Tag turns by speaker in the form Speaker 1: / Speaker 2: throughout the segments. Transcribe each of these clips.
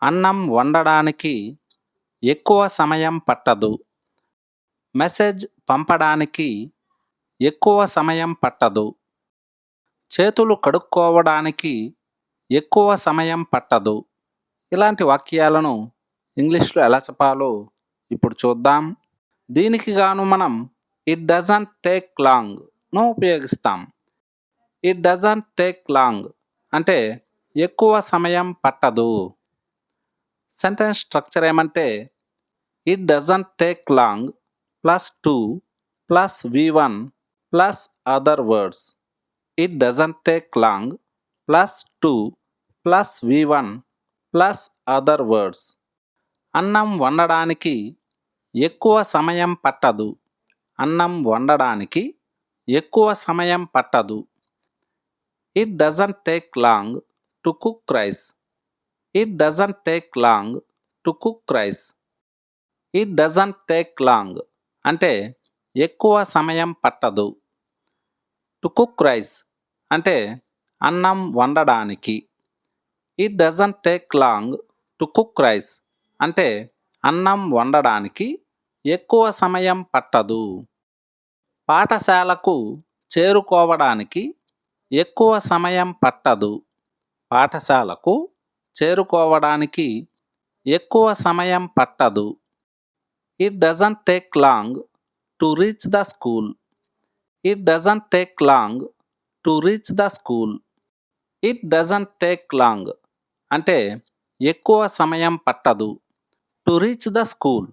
Speaker 1: అన్నం వండడానికి ఎక్కువ సమయం పట్టదు. మెసేజ్ పంపడానికి ఎక్కువ సమయం పట్టదు. చేతులు కడుక్కోవడానికి ఎక్కువ సమయం పట్టదు. ఇలాంటి వాక్యాలను ఇంగ్లీష్లో ఎలా చెప్పాలో ఇప్పుడు చూద్దాం. దీనికి గాను మనం ఇట్ డజంట్ టేక్ లాంగ్ను ఉపయోగిస్తాం. ఇట్ డజంట్ టేక్ లాంగ్ అంటే ఎక్కువ సమయం పట్టదు. సెంటెన్స్ స్ట్రక్చర్ ఏమంటే it doesn't take long plus to plus V1 plus other words. It doesn't take long plus to plus V1 plus other words. అన్నం వండడానికి ఎక్కువ సమయం పట్టదు. అన్నం వండడానికి ఎక్కువ సమయం పట్టదు. It doesn't take long to cook rice. It doesn't take long to cook rice. It doesn't take long అంటే ఎక్కువ సమయం పట్టదు. టు కుక్ రైస్ అంటే అన్నం వండడానికి. It doesn't take long to cook rice అంటే అన్నం వండడానికి ఎక్కువ సమయం పట్టదు. పాఠశాలకు చేరుకోవడానికి ఎక్కువ సమయం పట్టదు. పాఠశాలకు చేరుకోవడానికి ఎక్కువ సమయం పట్టదు. It doesn't take long to reach the school. It doesn't take long to reach the school. It doesn't take long అంటే ఎక్కువ సమయం పట్టదు. టు రీచ్ ద స్కూల్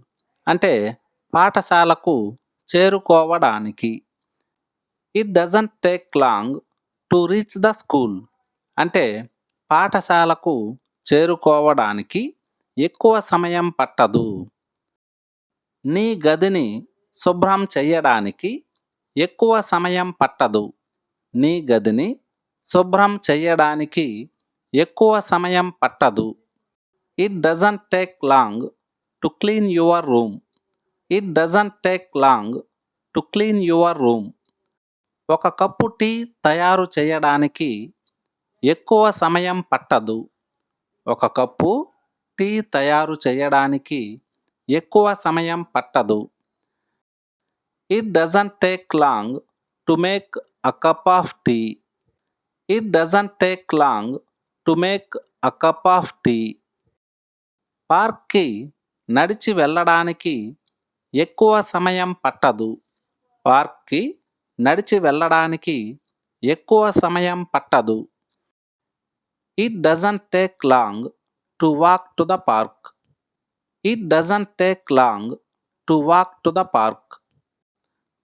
Speaker 1: అంటే పాఠశాలకు చేరుకోవడానికి. It doesn't take long to reach the school అంటే పాఠశాలకు చేరుకోవడానికి ఎక్కువ సమయం పట్టదు. నీ గదిని శుభ్రం చెయ్యడానికి ఎక్కువ సమయం పట్టదు. నీ గదిని శుభ్రం చెయ్యడానికి ఎక్కువ సమయం పట్టదు. It doesn't take long to clean your room. It doesn't take long to clean your room. ఒక కప్పు టీ తయారు చేయడానికి ఎక్కువ సమయం పట్టదు. ఒక కప్పు టీ తయారు చేయడానికి ఎక్కువ సమయం పట్టదు. It doesn't take long to make a cup of tea. It doesn't take long to make a cup of tea. పార్క్కి నడిచి వెళ్ళడానికి ఎక్కువ సమయం పట్టదు. పార్క్కి నడిచి వెళ్ళడానికి ఎక్కువ సమయం పట్టదు. It doesn't take long to walk to the park. It doesn't take long to walk to the park.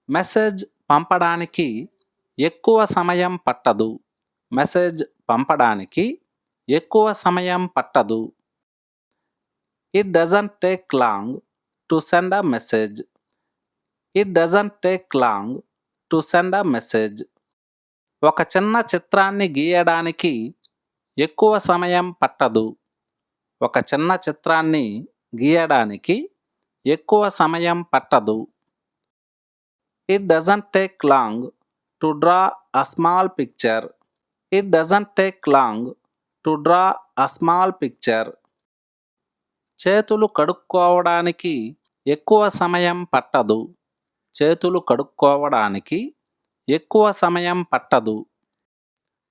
Speaker 1: Message పంపడానికి ఎక్కువ సమయం పట్టదు. మెసేజ్ పంపడానికి ఎక్కువ సమయం పట్టదు. It doesn't take long to send a message. It doesn't take long to send a message. ఒక చిన్న చిత్రాన్ని గీయడానికి ఎక్కువ సమయం పట్టదు. ఒక చిన్న చిత్రాన్ని గీయడానికి ఎక్కువ సమయం పట్టదు. It doesn't take long to draw a small picture. It doesn't take long to draw a small picture. చేతులు కడుక్కోవడానికి ఎక్కువ సమయం పట్టదు. చేతులు కడుక్కోవడానికి ఎక్కువ సమయం పట్టదు.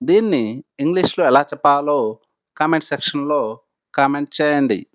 Speaker 1: దీన్ని ఇంగ్లీష్లో ఎలా చెప్పాలో కామెంట్ సెక్షన్లో కామెంట్ చేయండి.